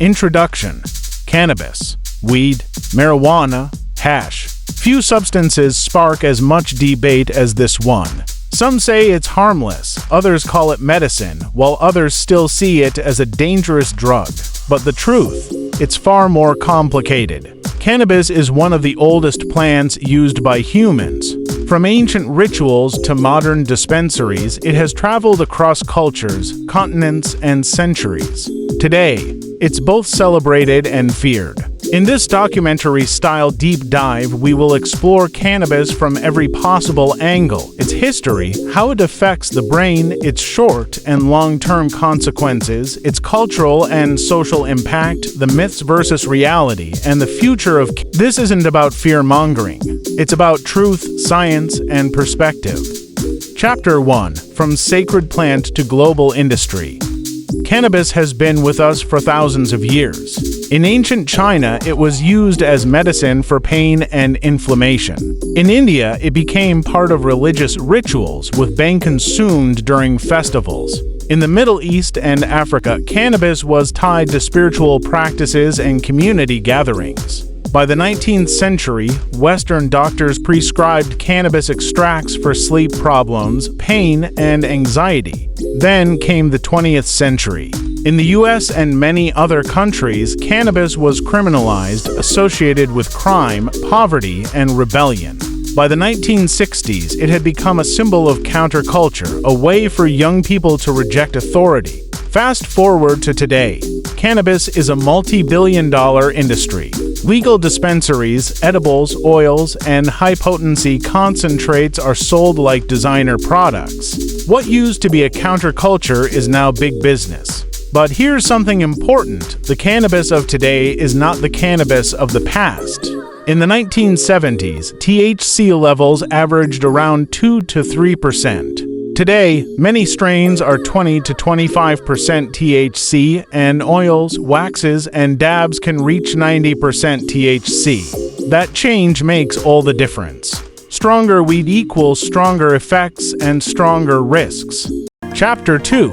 Introduction. Cannabis, weed, marijuana, hash. Few substances spark as much debate as this one. Some say it's harmless, others call it medicine, while others still see it as a dangerous drug. But the truth, it's far more complicated. Cannabis is one of the oldest plants used by humans. From ancient rituals to modern dispensaries, it has traveled across cultures, continents, and centuries. Today, it's both celebrated and feared. In this documentary-style deep dive, we will explore cannabis from every possible angle, its history, how it affects the brain, its short and long-term consequences, its cultural and social impact, the myths versus reality, and the future of. This isn't about fear-mongering. It's about truth, science, and perspective. Chapter 1. From sacred plant to global industry. Cannabis has been with us for thousands of years. In ancient China, it was used as medicine for pain and inflammation. In India, it became part of religious rituals, with being consumed during festivals. In the Middle East and Africa, cannabis was tied to spiritual practices and community gatherings. By the 19th century, Western doctors prescribed cannabis extracts for sleep problems, pain, and anxiety. Then came the 20th century. In the US and many other countries, cannabis was criminalized, associated with crime, poverty, and rebellion. By the 1960s, it had become a symbol of counterculture, a way for young people to reject authority. Fast forward to today. Cannabis is a multi-billion-dollar industry. Legal dispensaries, edibles, oils, and high-potency concentrates are sold like designer products. What used to be a counterculture is now big business. But here's something important. The cannabis of today is not the cannabis of the past. In the 1970s, THC levels averaged around 2 to 3%. Today, many strains are 20 to 25% THC, and oils, waxes, and dabs can reach 90% THC. That change makes all the difference. Stronger weed equals stronger effects and stronger risks. Chapter 2.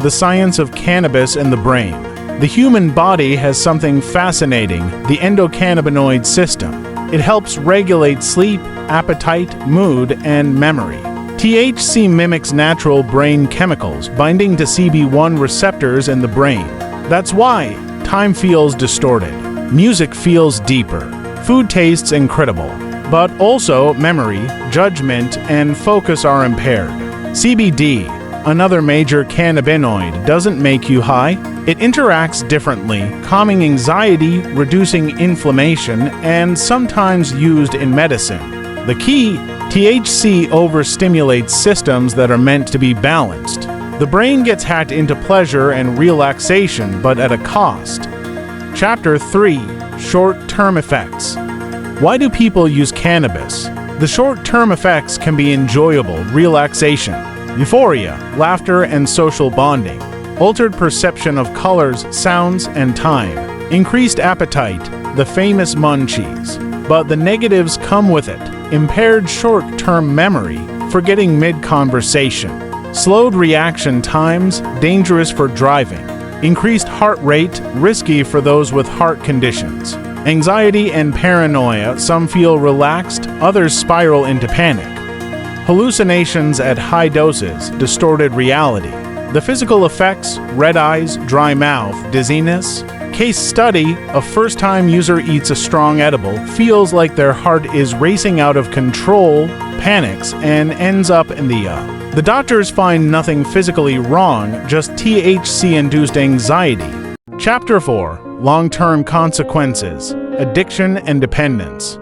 The Science of Cannabis and the Brain. The human body has something fascinating, the endocannabinoid system. It helps regulate sleep, appetite, mood, and memory. THC mimics natural brain chemicals, binding to CB1 receptors in the brain. That's why time feels distorted, music feels deeper, food tastes incredible, but also memory, judgment, and focus are impaired. CBD, another major cannabinoid, doesn't make you high. It interacts differently, calming anxiety, reducing inflammation, and sometimes used in medicine. The key: THC overstimulates systems that are meant to be balanced. The brain gets hacked into pleasure and relaxation, but at a cost. Chapter 3. Short-term effects. Why do people use cannabis? The short-term effects can be enjoyable: relaxation, euphoria, laughter, and social bonding. Altered perception of colors, sounds, and time. Increased appetite, the famous munchies. But the negatives come with it. Impaired short-term memory, forgetting mid-conversation. Slowed reaction times, dangerous for driving. Increased heart rate, risky for those with heart conditions. Anxiety and paranoia, some feel relaxed, others spiral into panic. Hallucinations at high doses, distorted reality. The physical effects: red eyes, dry mouth, dizziness. Case study: a first-time user eats a strong edible, feels like their heart is racing out of control, panics, and ends up in the ER. The doctors find nothing physically wrong, just THC-induced anxiety. Chapter 4. Long-term consequences: addiction and dependence.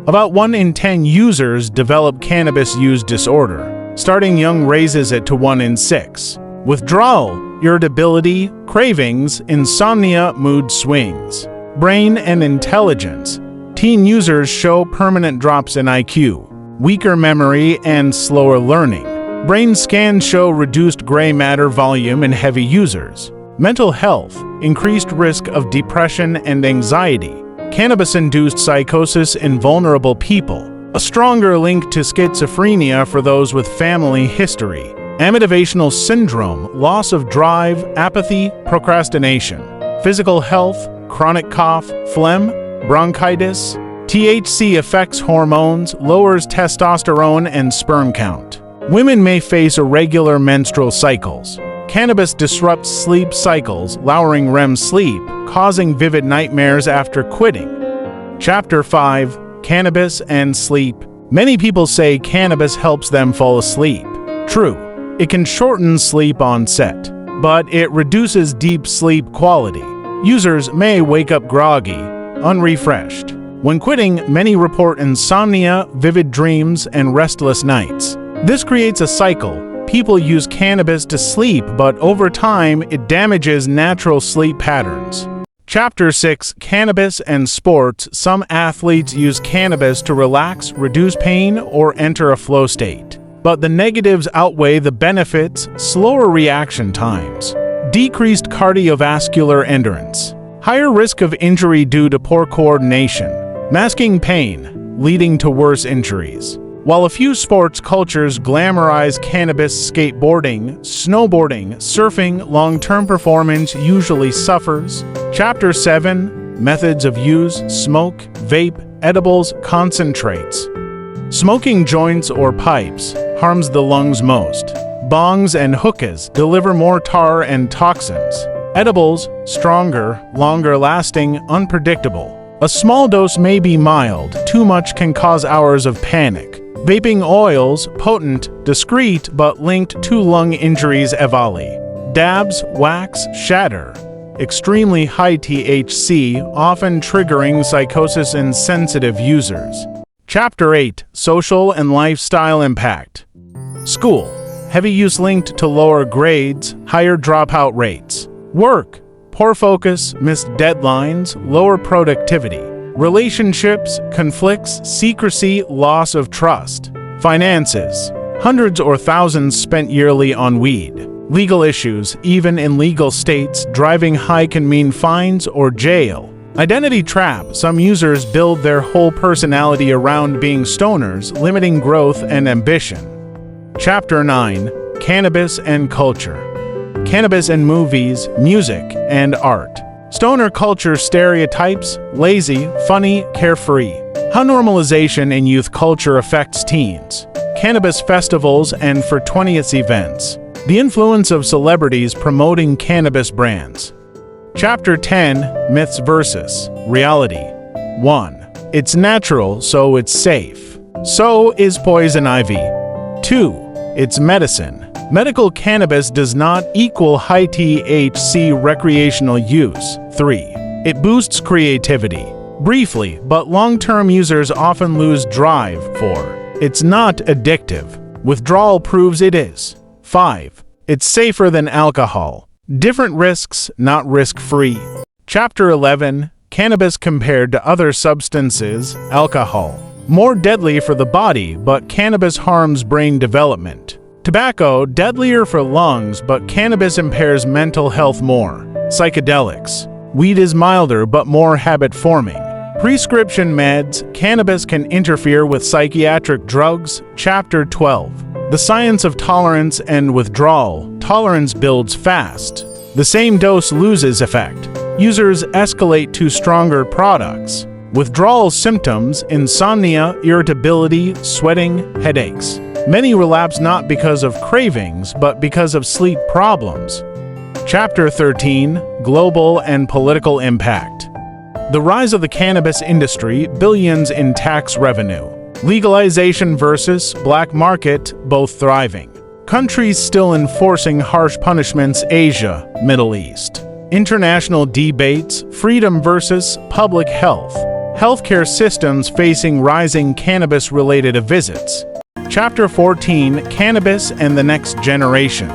About 1 in 10 users develop cannabis use disorder. Starting young raises it to 1 in 6. Withdrawal, irritability, cravings, insomnia, mood swings. Brain and intelligence. Teen users show permanent drops in IQ, weaker memory, and slower learning. Brain scans show reduced gray matter volume in heavy users. Mental health, increased risk of depression and anxiety. Cannabis-induced psychosis in vulnerable people. A stronger link to schizophrenia for those with family history. Amityvational syndrome, loss of drive, apathy, procrastination. Physical health, chronic cough, phlegm, bronchitis. THC affects hormones, lowers testosterone and sperm count. Women may face irregular menstrual cycles. Cannabis disrupts sleep cycles, lowering REM sleep, causing vivid nightmares after quitting. Chapter 5: Cannabis and Sleep. Many people say cannabis helps them fall asleep. True, it can shorten sleep onset, but it reduces deep sleep quality. Users may wake up groggy, unrefreshed. When quitting, many report insomnia, vivid dreams, and restless nights. This creates a cycle. People use cannabis to sleep, but over time, it damages natural sleep patterns. Chapter 6: Cannabis and Sports. Some athletes use cannabis to relax, reduce pain, or enter a flow state. But the negatives outweigh the benefits: slower reaction times, decreased cardiovascular endurance, higher risk of injury due to poor coordination, masking pain, leading to worse injuries. While a few sports cultures glamorize cannabis, skateboarding, snowboarding, surfing, long-term performance usually suffers. Chapter 7: Methods of Use. Smoke, vape, edibles, concentrates. Smoking joints or pipes harms the lungs most. Bongs and hookahs deliver more tar and toxins. Edibles, stronger, longer-lasting, unpredictable. A small dose may be mild, too much can cause hours of panic. Vaping oils, potent, discreet, but linked to lung injuries. Evali. Dabs, wax, shatter. Extremely high THC, often triggering psychosis in sensitive users. Chapter 8: Social and Lifestyle Impact. School. Heavy use linked to lower grades, higher dropout rates. Work. Poor focus, missed deadlines, lower productivity. Relationships, conflicts, secrecy, loss of trust. Finances. Hundreds or thousands spent yearly on weed. Legal issues. Even in legal states, driving high can mean fines or jail. Identity trap. Some users build their whole personality around being stoners, limiting growth and ambition. Chapter 9: Cannabis and Culture. Cannabis in movies, music, and art. Stoner culture stereotypes: lazy, funny, carefree. How normalization in youth culture affects teens. Cannabis festivals and for 20th events. The influence of celebrities promoting cannabis brands. Chapter 10: Myths versus Reality. 1. It's natural, so it's safe. So is poison ivy. 2. It's medicine. Medical cannabis does not equal high THC recreational use. 3. It boosts creativity. Briefly, but long-term users often lose drive. 4. It's not addictive. Withdrawal proves it is. 5. It's safer than alcohol. Different risks, not risk-free. Chapter 11: Cannabis compared to other substances. Alcohol. More deadly for the body, but cannabis harms brain development. Tobacco, deadlier for lungs, but cannabis impairs mental health more. Psychedelics. Weed is milder but more habit-forming. Prescription meds. Cannabis can interfere with psychiatric drugs. Chapter 12: The Science of Tolerance and Withdrawal. Tolerance builds fast. The same dose loses effect. Users escalate to stronger products. Withdrawal symptoms: insomnia, irritability, sweating, headaches. Many relapse not because of cravings, but because of sleep problems. Chapter 13: Global and Political Impact. The rise of the cannabis industry, billions in tax revenue. Legalization versus black market, both thriving. Countries still enforcing harsh punishments. Asia, Middle East. International debates, freedom versus public health. Healthcare systems facing rising cannabis-related visits. Chapter 14: Cannabis and the Next Generation.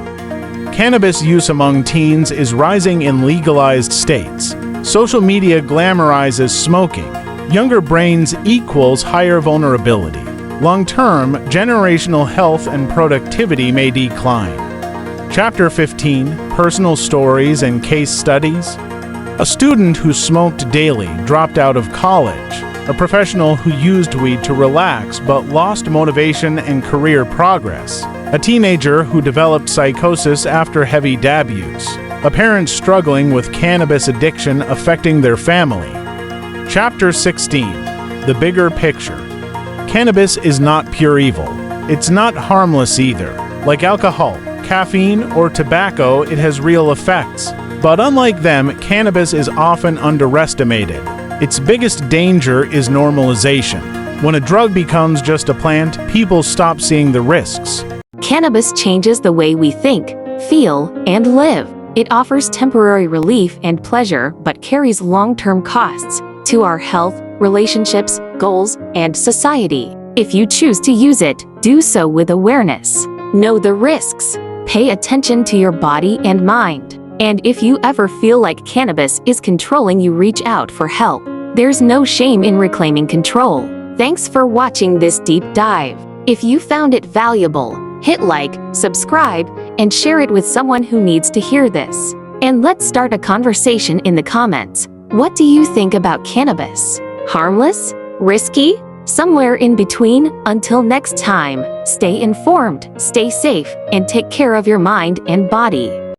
Cannabis use among teens is rising in legalized states. Social media glamorizes smoking. Younger brains equals higher vulnerability. Long-term, generational health and productivity may decline. Chapter 15: Personal Stories and Case Studies. A student who smoked daily dropped out of college. A professional who used weed to relax but lost motivation and career progress. A teenager who developed psychosis after heavy dab use. A parent struggling with cannabis addiction affecting their family. Chapter 16. The Bigger Picture. Cannabis is not pure evil. It's not harmless either. Like alcohol, caffeine, or tobacco, it has real effects. But unlike them, cannabis is often underestimated. Its biggest danger is normalization. When a drug becomes just a plant, people stop seeing the risks. Cannabis changes the way we think, feel, and live. It offers temporary relief and pleasure, but carries long-term costs to our health, relationships, goals, and society. If you choose to use it, do so with awareness. Know the risks. Pay attention to your body and mind. And if you ever feel like cannabis is controlling you, reach out for help. There's no shame in reclaiming control. Thanks for watching this deep dive. If you found it valuable, hit like, subscribe, and share it with someone who needs to hear this. And let's start a conversation in the comments. What do you think about cannabis? Harmless? Risky? Somewhere in between? Until next time, stay informed, stay safe, and take care of your mind and body.